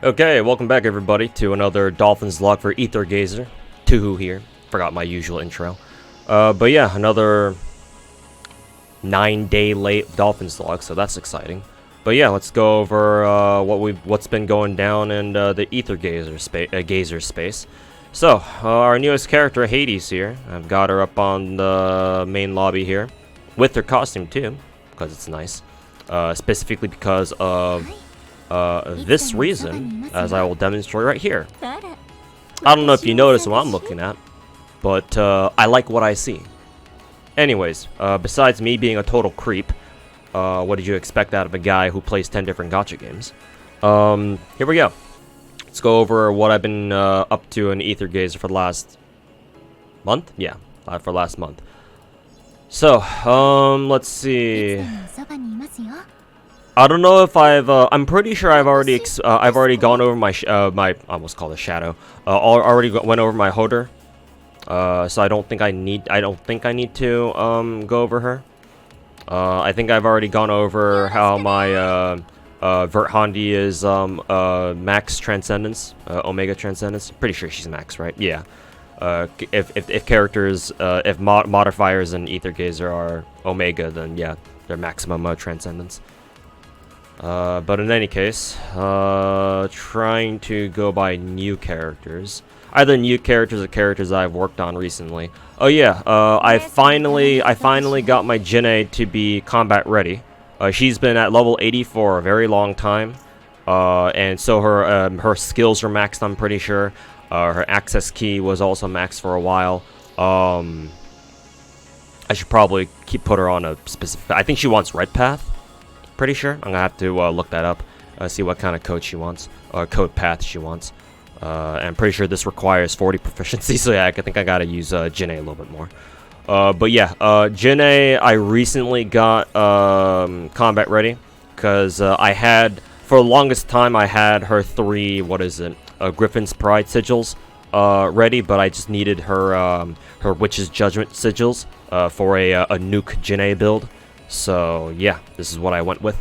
Okay, welcome back everybody to another Dolphins vlog for Aether Gazer. Tuhu here. Forgot my usual intro. But yeah, another 9-day late Dolphins vlog, so that's exciting. But yeah, let's go over what's been going down in the Aether Gazer space. So, our newest character, Hades here. I've got her up on the main lobby here. With her costume too, because it's nice. Specifically because of this reason, as I will demonstrate right here. I don't know if you notice what I'm looking at, but I like what I see. Anyways, besides me being a total creep, what did you expect out of a guy who plays 10 different gacha games? Here we go. Let's go over what I've been up to in Aether Gazer for the last month? Yeah, for last month. So, let's see. I don't know if I'm pretty sure I've already gone over my I almost called it shadow. Already went over my Hodor. So I don't think I need to go over her. I think I've already gone over how my Verthandi is max transcendence, Omega transcendence. Pretty sure she's max, right? Yeah. If characters, if modifiers in Aether Gazer are Omega, then yeah, they're maximum transcendence. But in any case, trying to go by new characters. Either new characters or characters I've worked on recently. Oh yeah, I finally got my Janae to be combat ready. She's been at level 80 for a very long time. And so her skills are maxed, I'm pretty sure. Her access key was also maxed for a while. I should probably put her on a specific... I think she wants Red Path. Pretty sure. I'm gonna have to look that up, see what kind of code she wants, or code path she wants. And I'm pretty sure this requires 40 proficiency, so yeah, I think I gotta use Janae a little bit more. But yeah, Janae, I recently got combat ready, because I had, for the longest time, I had her 3, Griffin's Pride sigils ready, but I just needed her her Witch's Judgment sigils for a nuke Janae build. So yeah, this is what I went with.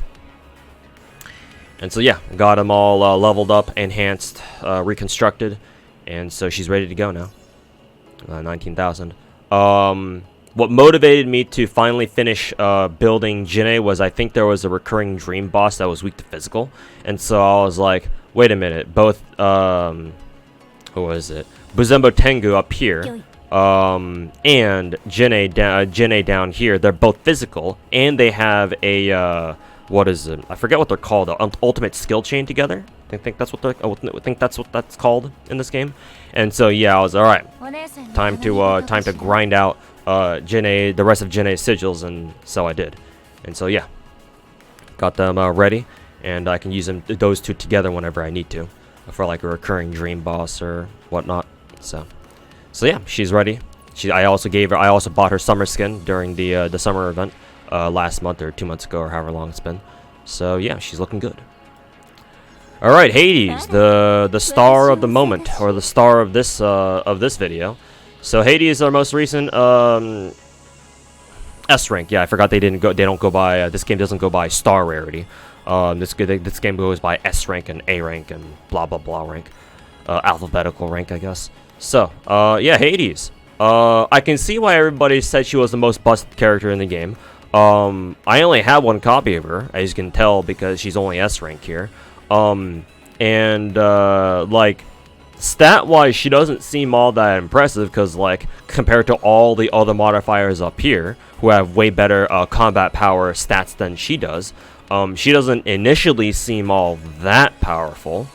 And so yeah, got them all leveled up, enhanced, reconstructed, and so she's ready to go now. 19,000. What motivated me to finally finish building Janae was I think there was a recurring dream boss that was weak to physical, and so I was like, wait a minute, both who was it? Buzembo Tengu up here. And Janae down here, they're both physical, and they have a what is it? I forget what they're called. Ultimate skill chain together. I think that's what that's called in this game. And so yeah, I was all right. Time to grind out Janae, the rest of Janae's sigils, and so I did. And so yeah, got them ready, and I can use those two together whenever I need to, for like a recurring dream boss or whatnot. So yeah, she's ready. I also bought her summer skin during the summer event last month or 2 months ago or however long it's been. So yeah, she's looking good. All right, Hades, the star of the moment, or the star of this video. So Hades, our most recent S rank. Yeah, I forgot they don't go by. This game doesn't go by star rarity. This game goes by S rank and A rank and blah blah blah rank, alphabetical rank, I guess. So, yeah, Hades. I can see why everybody said she was the most busted character in the game. I only have one copy of her, as you can tell, because she's only S rank here. Like, stat-wise, she doesn't seem all that impressive, because, like, compared to all the other modifiers up here, who have way better combat power stats than she does, she doesn't initially seem all that powerful.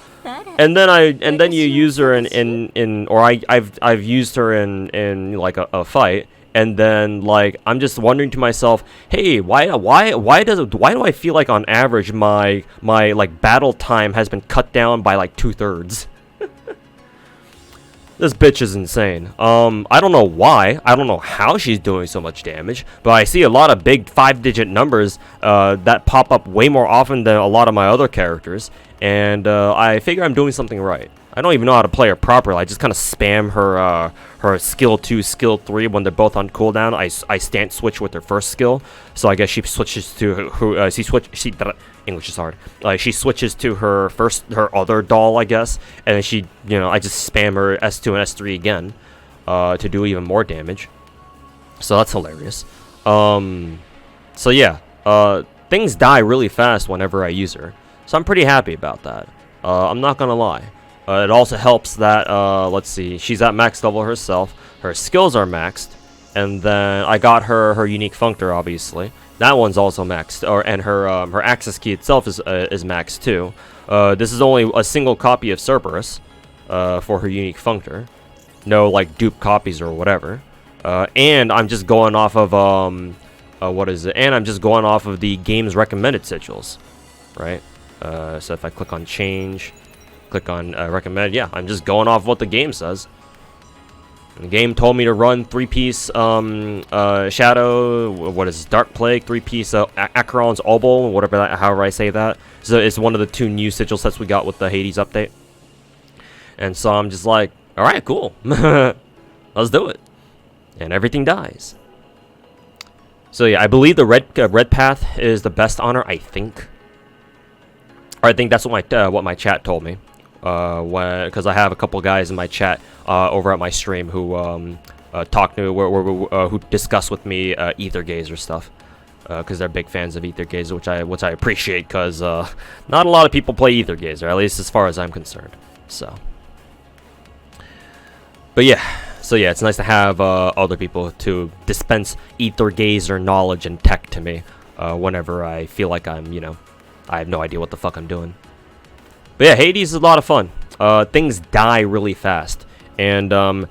And then you use her I've used her in like a fight, and then like I'm just wondering to myself, hey, why do I feel like on average my like battle time has been cut down by like 2/3? This bitch is insane. I don't know why. I don't know how she's doing so much damage, but I see a lot of big 5-digit numbers that pop up way more often than a lot of my other characters, and I figure I'm doing something right. I don't even know how to play her properly. I just kind of spam her her skill 2, skill 3 when they're both on cooldown. I stance switch with her first skill, so I guess she switches to her. English is hard. She switches to her other doll, I guess, and then she, I just spam her S2 and S3 again to do even more damage. So that's hilarious. So yeah, things die really fast whenever I use her. So I'm pretty happy about that. I'm not gonna lie. It also helps that, let's see, she's at max level herself. Her skills are maxed. And then I got her unique functor, obviously. That one's also maxed. And her access key itself is maxed too. This is only a single copy of Cerberus for her unique functor. No, like, dupe copies or whatever. And I'm just going off of, what is it? And I'm just going off of the game's recommended sigils, right? So if I click on change, click on recommend, yeah, I'm just going off what the game says. And the game told me to run 3-piece Shadow, what is this, Dark Plague, 3-piece Acheron's Obol, whatever however I say that. So it's one of the 2 new sigil sets we got with the Hades update. And so I'm just like, alright, cool. Let's do it. And everything dies. So yeah, I believe the red path is the best honor, I think. Or I think that's what my chat told me, because I have a couple guys in my chat over at my stream who talk to who discuss with me Aether Gazer stuff, because they're big fans of Aether Gazer, which I appreciate, because not a lot of people play Aether Gazer, at least as far as I'm concerned. So, but yeah, it's nice to have other people to dispense Aether Gazer knowledge and tech to me whenever I feel like I'm, I have no idea what the fuck I'm doing. But yeah, Hades is a lot of fun. Things die really fast. And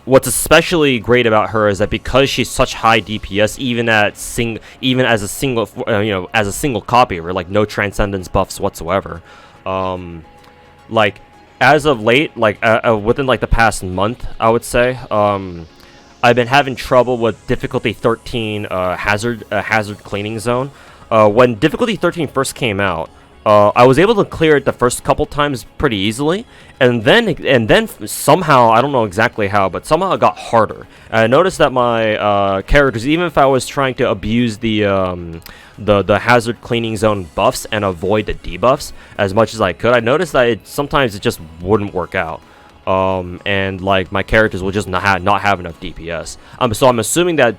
what's especially great about her is that because she's such high DPS, even as a single copy of her, like no transcendence buffs whatsoever. Like as of late, like within like the past month, I would say, I've been having trouble with difficulty 13 hazard cleaning zone. When difficulty 13 first came out, I was able to clear it the first couple times pretty easily, and then somehow, I don't know exactly how, but somehow it got harder. And I noticed that my characters, even if I was trying to abuse the hazard cleaning zone buffs and avoid the debuffs as much as I could, I noticed that sometimes it just wouldn't work out. And like my characters will just not have enough DPS. So I'm assuming that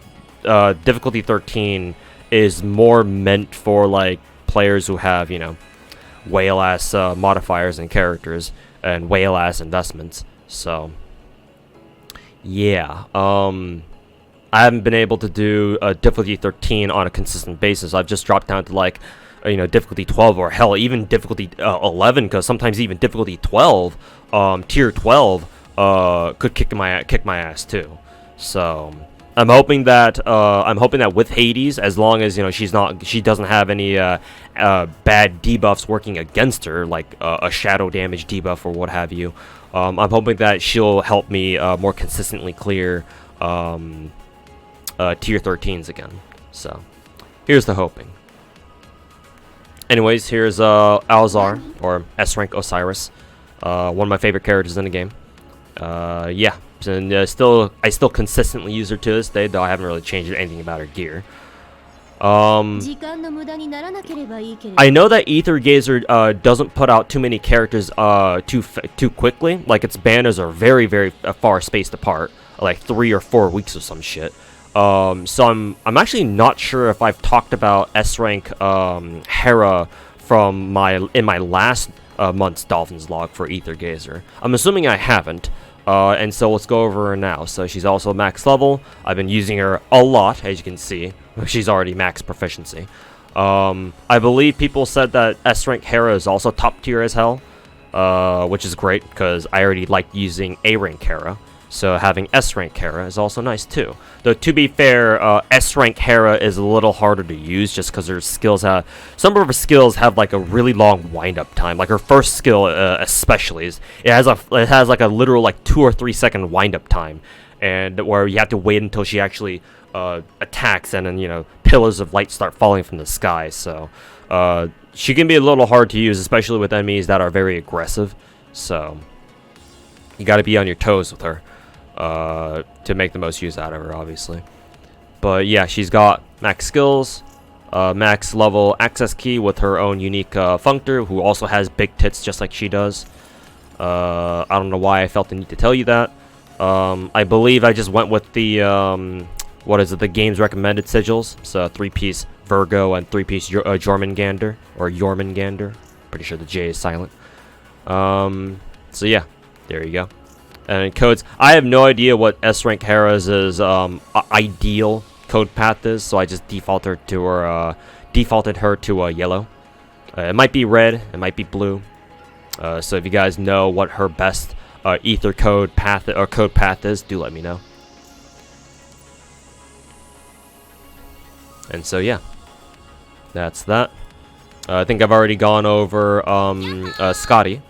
difficulty 13 is more meant for like players who have, whale ass modifiers and characters and whale ass investments. So yeah, I haven't been able to do difficulty 13 on a consistent basis. I've just dropped down to like difficulty 12, or hell, even difficulty 11, because sometimes even difficulty 12, tier 12 could kick my ass too. So I'm hoping that with Hades, as long as she doesn't have any bad debuffs working against her, like a shadow damage debuff or what have you, I'm hoping that she'll help me more consistently clear tier 13s again. So here's the hoping. Anyways, here's Alzar, or S-rank Osiris, one of my favorite characters in the game. Yeah. And I still consistently use her to this day, though I haven't really changed anything about her gear. I know that Aether Gazer doesn't put out too many characters too quickly. Like its banners are very, very far spaced apart, like 3 or 4 weeks or some shit. So I'm actually not sure if I've talked about S-rank Hera in my last month's Dolphins log for Aether Gazer. I'm assuming I haven't. And so let's go over her now. So she's also max level. I've been using her a lot, as you can see. She's already max proficiency. I believe people said that S-rank Hera is also top tier as hell, which is great because I already like using A-rank Hera. So having S-rank Hera is also nice too. Though to be fair, S-rank Hera is a little harder to use just because her skills some of her skills have like a really long wind-up time. Like her first skill, especially, it has like a literal like 2 or 3 second wind-up time, and where you have to wait until she actually attacks, and then pillars of light start falling from the sky. So she can be a little hard to use, especially with enemies that are very aggressive. So you got to be on your toes with her to make the most use out of her, obviously. But yeah, she's got max skills, max level access key with her own unique functor, who also has big tits just like she does. I don't know why I felt the need to tell you that. I believe I just went with the what is it? The game's recommended sigils. So 3-piece Virgo and 3-piece Jormungandr or Jormungandr. Pretty sure the J is silent. So yeah, there you go. And codes. I have no idea what S rank Hera's ideal code path is, so I just defaulted her to yellow. It might be red, it might be blue. So if you guys know what her best Aether code path is, do let me know. And so yeah, that's that. I think I've already gone over Scotty.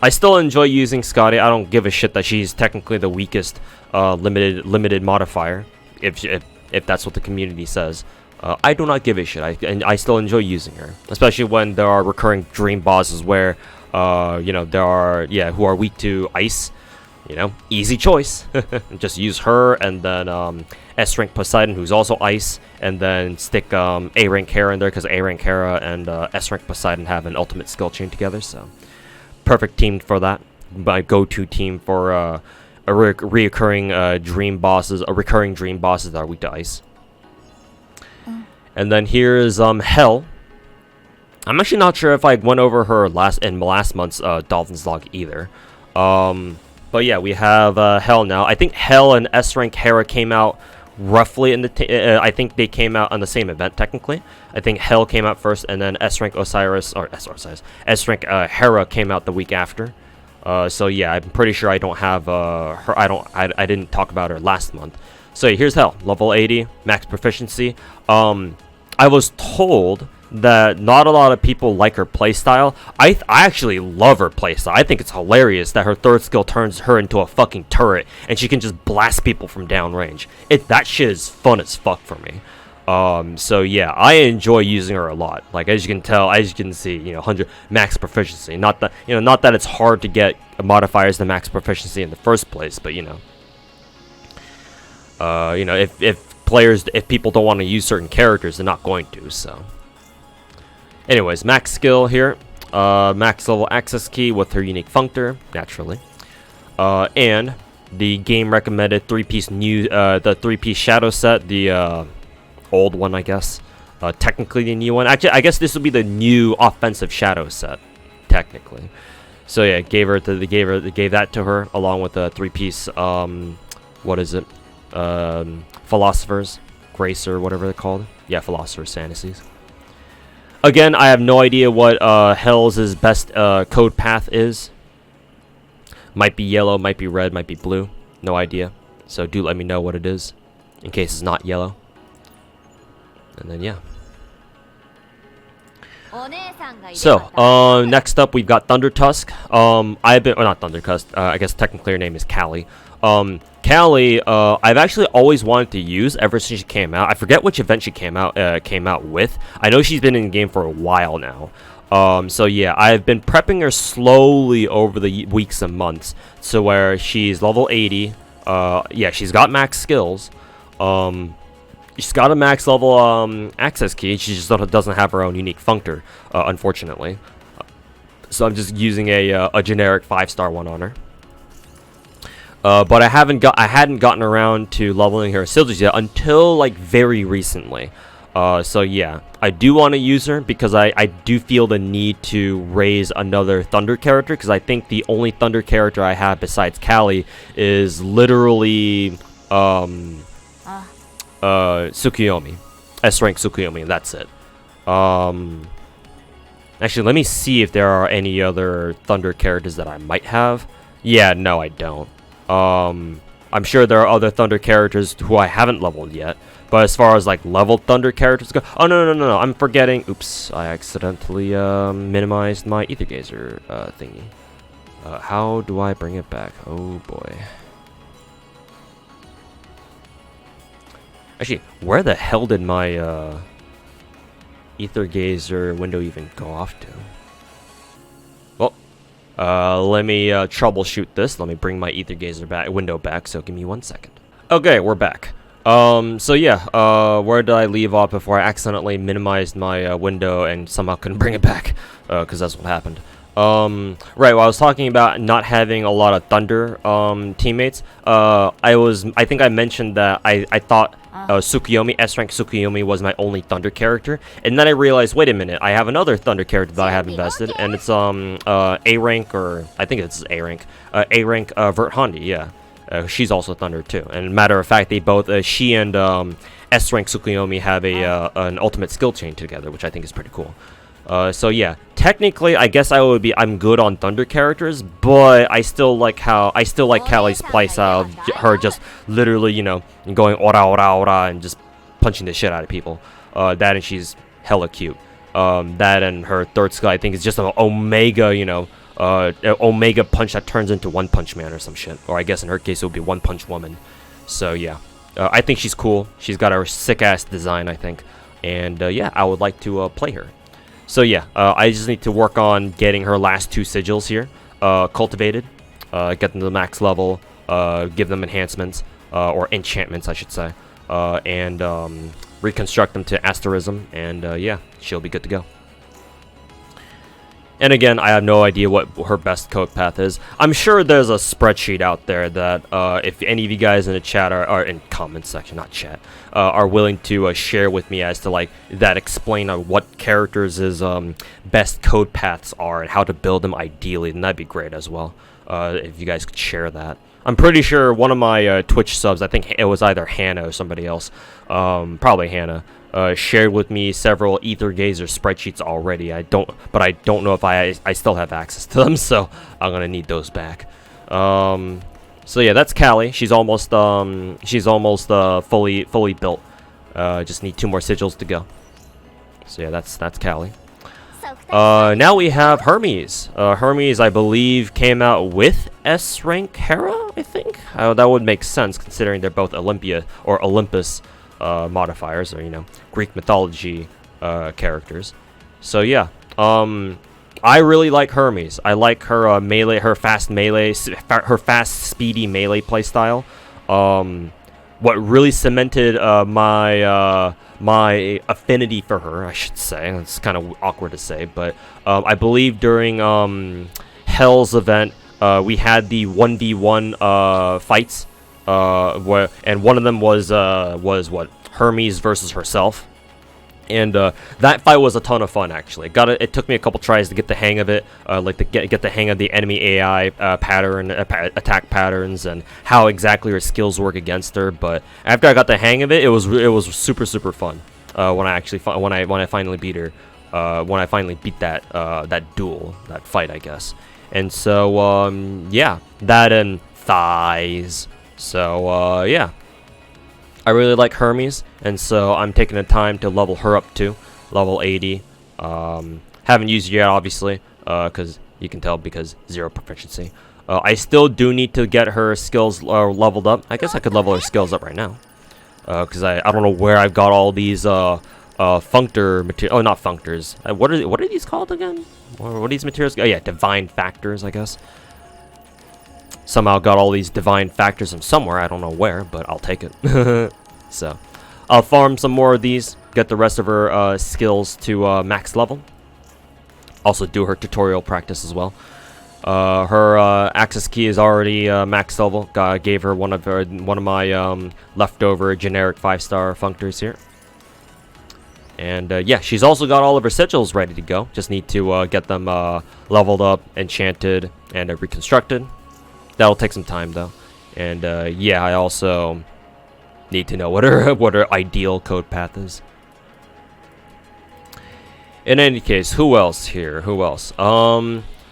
I still enjoy using Scotty. I don't give a shit that she's technically the weakest limited modifier, if that's what the community says. I do not give a shit. And I still enjoy using her, especially when there are recurring dream bosses where you know, there are who are weak to ice. You know, easy choice. Just use her and then S rank Poseidon, who's also ice, and then stick A rank Hera in there because A rank Hera and S rank Poseidon have an ultimate skill chain together. So perfect team for that. My go-to team for recurring dream bosses that are weak to ice. And then here is Hel. I'm actually not sure if I went over her in last month's Dolphins log either. But yeah, we have Hel now. I think Hel and S rank Hera came out roughly in the. I think they came out on the same event technically. I think Hel came out first, and then S rank S rank Hera came out the week after. So yeah, I'm pretty sure I don't have her. I didn't talk about her last month. So yeah, here's Hel, level 80, max proficiency. I was told that not a lot of people like her playstyle. I actually love her playstyle. I think it's hilarious that her third skill turns her into a fucking turret and she can just blast people from downrange. That shit is fun as fuck for me. So yeah, I enjoy using her a lot. Like as you can see, you know, 100 max proficiency. Not that it's hard to get modifiers to max proficiency in the first place, but you know, if people don't want to use certain characters, they're not going to. So anyways, max skill here, max level access key with her unique functor, naturally, and the game recommended 3-piece the 3-piece shadow set, the old one, I guess, technically the new one. Actually, I guess this would be the new offensive shadow set, technically. So yeah, gave that to her along with the 3-piece what is it, Philosopher's Grace or whatever they're called. Yeah, Philosopher's Fantasies. Again, I have no idea what Hel's best code path is. Might be yellow, might be red, might be blue. No idea. So do let me know what it is, in case it's not yellow. And then yeah. So next up we've got Thunder Tusk. Not Thunder Tusk. I guess technically her name is Cali. Cali, I've actually always wanted to use ever since she came out. I forget which event she came out with. I know she's been in the game for a while now. So yeah, I've been prepping her slowly over the weeks and months. So where she's level 80. Yeah, she's got max skills. She's got a max level access key. She just doesn't have her own unique functor, unfortunately. So I'm just using a generic 5-star one on her. But I hadn't gotten around to leveling her sigils yet until like very recently. So yeah, I do want to use her because I do feel the need to raise another Thunder character, because I think the only Thunder character I have besides Cali is literally Tsukuyomi, S rank Tsukuyomi, and that's it. Actually, let me see if there are any other Thunder characters that I might have. Yeah, no, I don't. I'm sure there are other Thunder characters who I haven't leveled yet, but as far as like leveled Thunder characters go, oh no, I'm forgetting. Oops, I accidentally minimized my Aether Gazer thingy. How do I bring it back? Oh boy. Actually, where the hell did my Aether Gazer window even go off to? Well, Let me troubleshoot this. Let me bring my Aether Gazer window back, so give me 1 second. Okay, we're back. So yeah, where did I leave off before I accidentally minimized my window and somehow couldn't bring it back? Because that's what happened. Right, well, I was talking about not having a lot of Thunder teammates. I think I mentioned that I thought Tsukuyomi, S-rank Tsukuyomi was my only Thunder character, and then I realized, wait a minute, I have another Thunder character that I have invested, and it's A rank, or I think it's A rank, Vert Hondi, yeah. She's also Thunder too, and matter of fact, they both she and S-rank Tsukuyomi have an ultimate skill chain together, which I think is pretty cool. So yeah, technically, I guess I'm good on Thunder characters, but I still like Cali's playstyle, her just literally, you know, going ora ora ora and just punching the shit out of people. That and she's hella cute. That and her third skill, I think, is just an Omega, you know, Omega punch that turns into One Punch Man or some shit. Or I guess in her case it would be One Punch Woman. So yeah, I think she's cool. She's got a sick ass design, I think, and yeah, I would like to play her. So yeah, I just need to work on getting her last 2 sigils here cultivated, get them to the max level, give them enhancements, or enchantments I should say, and reconstruct them to asterism, and yeah, she'll be good to go. And again, I have no idea what her best code path is. I'm sure there's a spreadsheet out there that if any of you guys in the chat or in comment section, not chat, are willing to share with me as to like that explain what characters' best code paths are and how to build them ideally, then that'd be great as well. If you guys could share that. I'm pretty sure one of my Twitch subs, I think it was either Hannah or somebody else, probably Hannah, shared with me several Aether Gazer spreadsheets already. But I don't know if I still have access to them, so I'm gonna need those back. So yeah, that's Cali. She's almost fully built. Just need 2 more sigils to go. So yeah, that's Cali. Now we have Hermes. Hermes, I believe, came out with S rank Hera, I think. That would make sense considering they're both Olympia or Olympus modifiers, or you know, Greek mythology characters. So yeah, I really like Hermes. I like her melee, her fast speedy melee playstyle. What really cemented my affinity for her, I should say. It's kind of awkward to say, but I believe during Hell's event, we had the 1v1 fights, and one of them was what, Hermes versus herself, and that fight was a ton of fun actually. It took me a couple tries to get the hang of it, like to get the hang of the enemy AI attack patterns and how exactly her skills work against her. But after I got the hang of it, it was super fun. When I finally beat her, when I finally beat that that fight, I guess. And so yeah, that and thighs. So yeah, I really like Hermes, and so I'm taking the time to level her up to level 80. Haven't used it yet, obviously, because you can tell, because 0 proficiency. I still do need to get her skills leveled up. I guess I could level her skills up right now, because I don't know where I've got all these functor material. Oh, not functors. What are these called again? What are these materials? Oh yeah, divine factors, I guess. Somehow got all these divine factors from somewhere, I don't know where, but I'll take it. So I'll farm some more of these, get the rest of her skills to max level. Also do her tutorial practice as well. Her access key is already max level. Gave her one of my leftover generic 5-star functors here. And yeah, she's also got all of her sigils ready to go. Just need to get them leveled up, enchanted, and reconstructed. That'll take some time though. And yeah, I also need to know what her ideal code path is. In any case, who else here? Who else?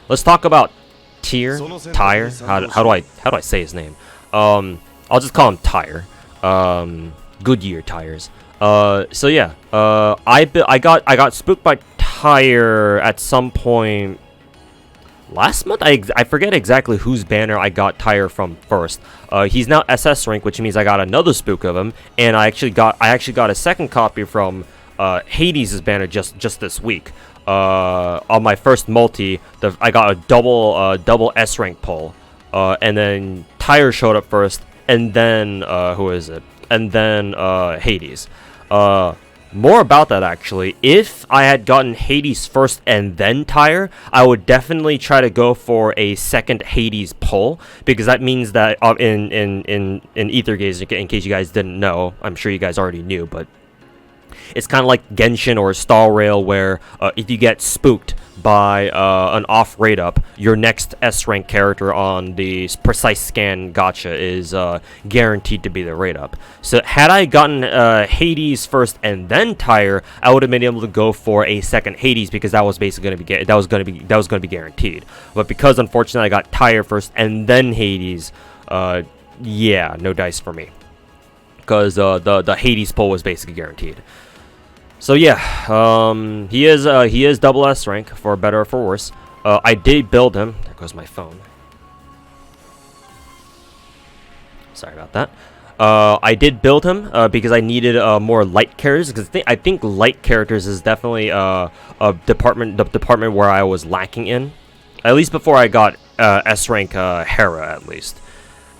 Let's talk about Tyre. How do I say his name? I'll just call him Tyre. Goodyear tires. So yeah, I got spooked by Tyre at some point last month. I forget exactly whose banner I got Tyre from first. He's now SS rank, which means I got another spook of him, and I actually got a second copy from Hades' banner just this week. on my first multi, I got a double S rank pull, and then Tyre showed up first, and then who is it? And then Hades. More about that actually. If I had gotten Hades first and then Tyre, I would definitely try to go for a second Hades pull, because that means that in Aether Gaze, in case you guys didn't know, I'm sure you guys already knew, but it's kind of like Genshin or Star Rail, where if you get spooked by an off rate up, your next S rank character on the precise scan gacha is guaranteed to be the rate up. So had I gotten Hades first and then Tyre, I would have been able to go for a second Hades, because that was basically going to be guaranteed. But because unfortunately I got Tyre first and then Hades, yeah, no dice for me, because the Hades pull was basically guaranteed. So yeah, he is double S rank, for better or for worse. I did build him. There goes my phone. Sorry about that. I did build him because I needed more light characters, because I think light characters is definitely the department where I was lacking in, at least before I got S rank Hera, at least.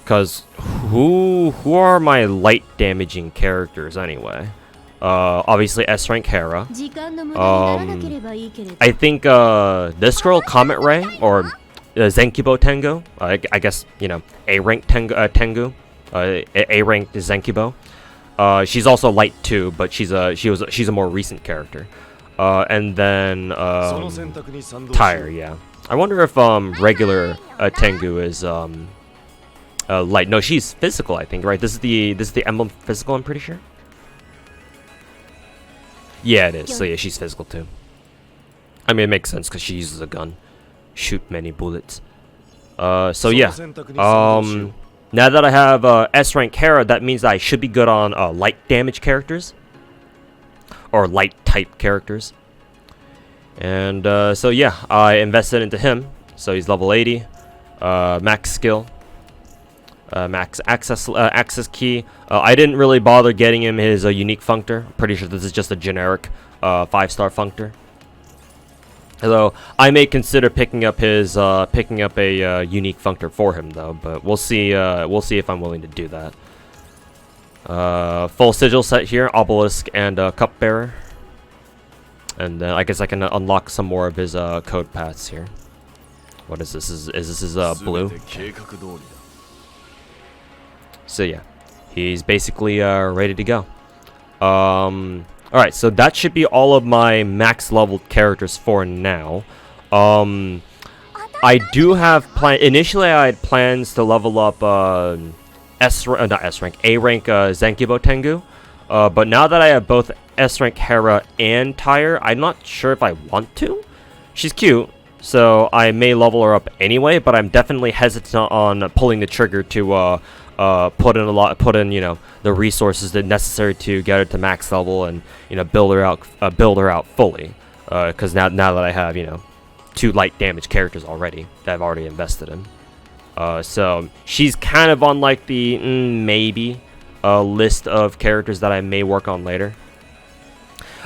Because who are my light damaging characters anyway? Obviously S rank Hera. I think this girl, Comet Ray, or Zenkibo Tengu. I guess, you know, A rank Tengu. A rank Zenkibo. She's also light too, but she's a more recent character. And then Tyre, yeah. I wonder if regular Tengu is light. No, she's physical, I think, right? This is the emblem physical, I'm pretty sure. Yeah, it is. So yeah, she's physical too. I mean, it makes sense because she uses a gun, shoot many bullets. So yeah. Now that I have S rank Hera, that means that I should be good on light damage characters, or light type characters. And so yeah, I invested into him. So he's level 80, max skill, max access key. I didn't really bother getting him his unique functor. Pretty sure this is just a generic 5-star functor. Although I may consider picking up his a unique functor for him though, but we'll see if I'm willing to do that. Full sigil set here, obelisk and cupbearer. And then I guess I can unlock some more of his code paths here. What is this? Is this his blue? So yeah, he's basically ready to go. Alright, so that should be all of my max leveled characters for now. I do have initially I had plans to level up not S rank, A rank Zenkibo Tengu. But now that I have both S rank Hera and Tyre, I'm not sure if I want to. She's cute, so I may level her up anyway, but I'm definitely hesitant on pulling the trigger to put in you know, the resources that necessary to get her to max level and, you know, build her out fully, because now that I have, you know, 2 light damage characters already that I've already invested in, so she's kind of on like the maybe list of characters that I may work on later.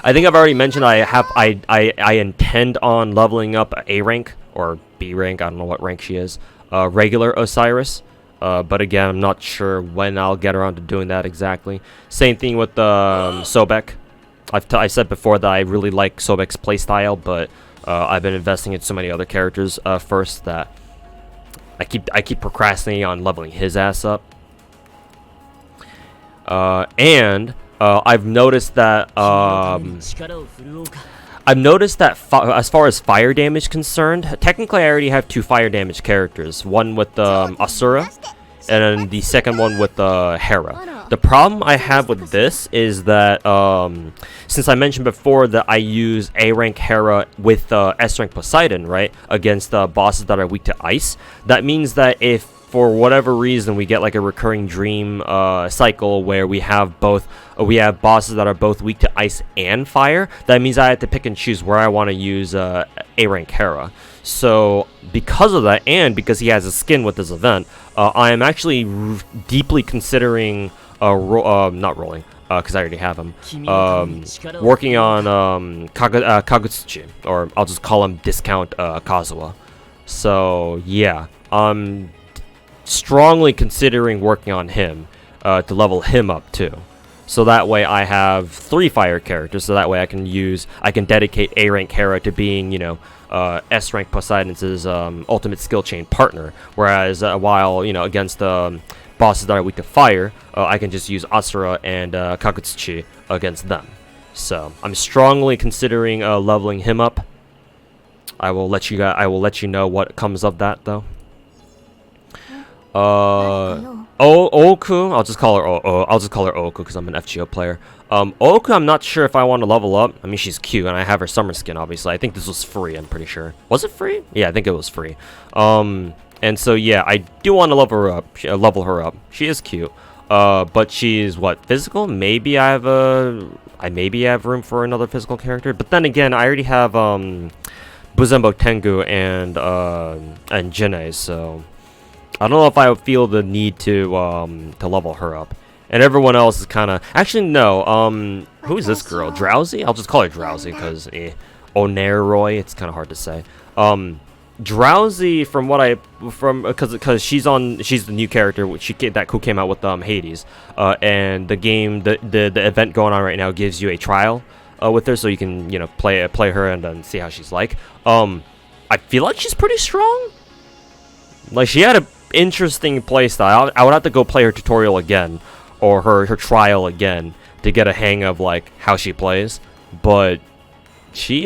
I think I've already mentioned I intend on leveling up A rank or B rank, I don't know what rank she is, regular Osiris. But again, I'm not sure when I'll get around to doing that exactly. Same thing with Sobek. I said before that I really like Sobek's playstyle, but I've been investing in so many other characters first that I keep procrastinating on leveling his ass up. And I've noticed that as far as fire damage concerned, technically I already have 2 fire damage characters. One with Asura, and then the second one with Hera. The problem I have with this is that since I mentioned before that I use A rank Hera with S rank Poseidon, right, against bosses that are weak to ice, that means that if for whatever reason we get like a recurring dream cycle where we have bosses that are both weak to ice and fire, that means I have to pick and choose where I want to use A rank Hera. So because of that, and because he has a skin with this event, I am actually deeply considering because I already have him. Working on Kagutsuchi, or I'll just call him Discount Kazuha. So yeah, I'm strongly considering working on him to level him up too. So that way I have 3 fire characters, so that way I can dedicate A rank Hera to being, you know, S rank Poseidon's ultimate skill chain partner, whereas while, you know, against bosses that are weak to fire, I can just use Asura and Kagutsuchi against them. So I'm strongly considering leveling him up. I will let you know what comes of that though. Oku, I'll just call her Oku because I'm an FGO player. Oku, I'm not sure if I want to level up. I mean, she's cute, and I have her summer skin, obviously. I think this was free, I'm pretty sure. Was it free? Yeah, I think it was free. And so, yeah, I do want to level her up. She is cute. But she's, what, physical? Maybe I have room for another physical character. But then again, I already have, Buzembo Tengu and Janae, so I don't know if I feel the need to level her up. And everyone else is kind of... Actually, no. Who is this girl? Drowsy? I'll just call her Drowsy because... Oneroy. It's kind of hard to say. Drowsy, from what I... Because she's the new character who came out with Hades. And the game... The event going on right now gives you a trial with her, so you can, you know, play her and then see how she's like. I feel like she's pretty strong. Like, she had a interesting playstyle. I would have to go play her tutorial again, or her trial again, to get a hang of like how she plays. But she's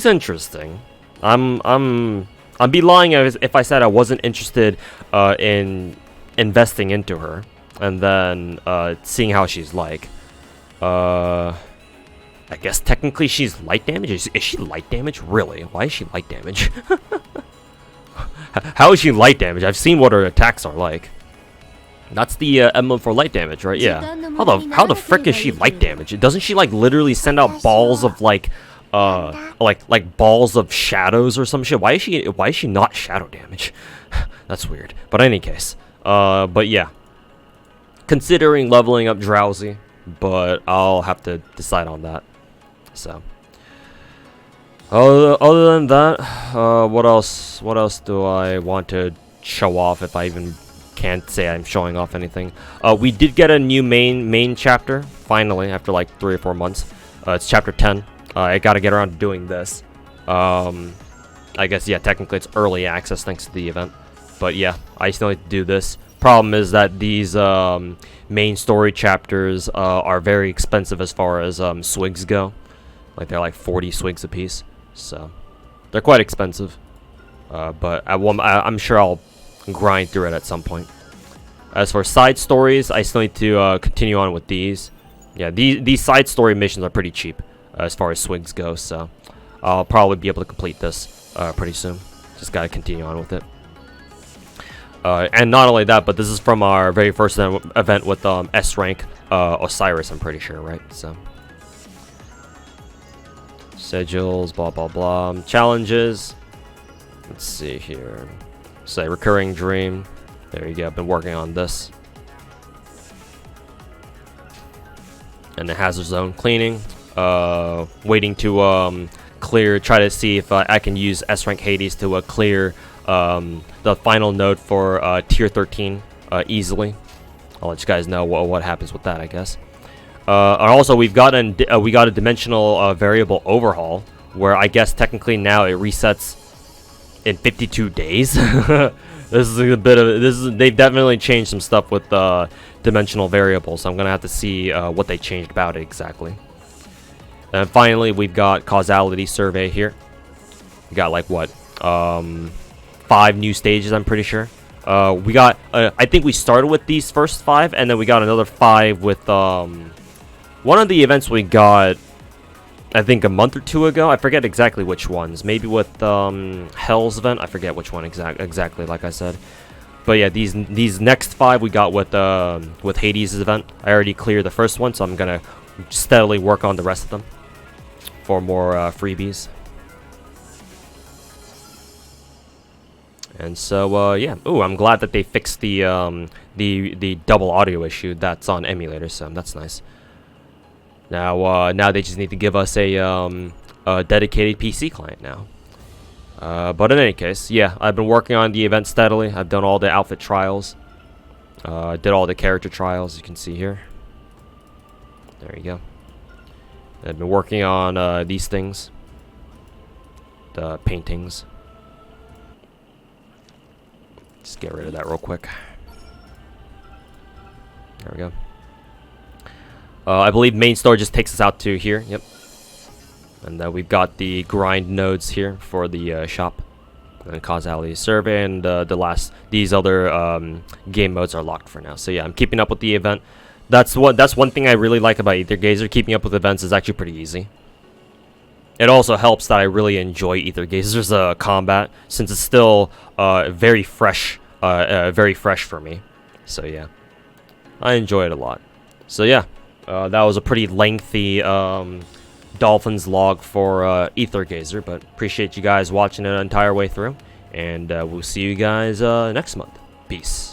interesting. I'd be lying if I said I wasn't interested in investing into her and then seeing how she's like. I guess technically she's light damage. Is she light damage? Really? Why is she light damage? How is she light damage? I've seen what her attacks are like. That's the emblem for light damage, right? Yeah. How the frick is she light damage? Doesn't she like literally send out balls of like balls of shadows or some shit? Why is she not shadow damage? That's weird. But in any case, but yeah. Considering leveling up Drowsy, but I'll have to decide on that. So. Other than that, what else do I want to show off, if I even can't say I'm showing off anything? We did get a new main chapter, finally, after like 3 or 4 months. It's chapter 10. I gotta get around to doing this. I guess, yeah, technically it's early access thanks to the event. But yeah, I still need to do this. Problem is that these main story chapters are very expensive as far as swigs go. Like, they're like 40 swigs a piece. So they're quite expensive, but I'm sure I'll grind through it at some point. As for side stories, I still need to continue on with these. Yeah, these side story missions are pretty cheap as far as swigs go, so I'll probably be able to complete this pretty soon. Just gotta continue on with it. And not only that, but this is from our very first event with S rank Osiris, I'm pretty sure, right? So. Sigils, blah blah blah. Challenges. Let's see here. Say recurring dream. There you go. I've been working on this. And the hazard zone cleaning. Waiting to try to see if I can use S rank Hades to clear the final node for tier 13 easily. I'll let you guys know what happens with that, I guess. And also, we got a dimensional variable overhaul, where I guess technically now it resets in 52 days. This is a bit of they've definitely changed some stuff with dimensional variables. So I'm gonna have to see what they changed about it exactly. And finally, we've got causality survey here. We got like what 5 new stages, I'm pretty sure. We got I think we started with these first 5, and then we got another 5 with one of the events we got, I think, a month or 2 ago. I forget exactly which ones. Maybe with Hell's event. I forget which one exactly, like I said. But yeah, these next 5 we got with Hades' event. I already cleared the first one, so I'm gonna steadily work on the rest of them for more freebies. And so yeah. Ooh, I'm glad that they fixed the double audio issue that's on emulator. So that's nice. Now they just need to give us a dedicated PC client now. But in any case, yeah, I've been working on the event steadily. I've done all the outfit trials. Did all the character trials, you can see here. There you go. I've been working on these things. The paintings. Just get rid of that real quick. There we go. I believe main store just takes us out to here. Yep. And we've got the grind nodes here for the shop. And causality survey, and these other game modes are locked for now. So yeah, I'm keeping up with the event. That's one thing I really like about Aether Gazer. Keeping up with events is actually pretty easy. It also helps that I really enjoy Aether Gazer's combat, since it's still very fresh for me. So yeah, I enjoy it a lot. So yeah, that was a pretty lengthy Dolphins log for Aether Gazer, but appreciate you guys watching it the entire way through, and we'll see you guys next month. Peace.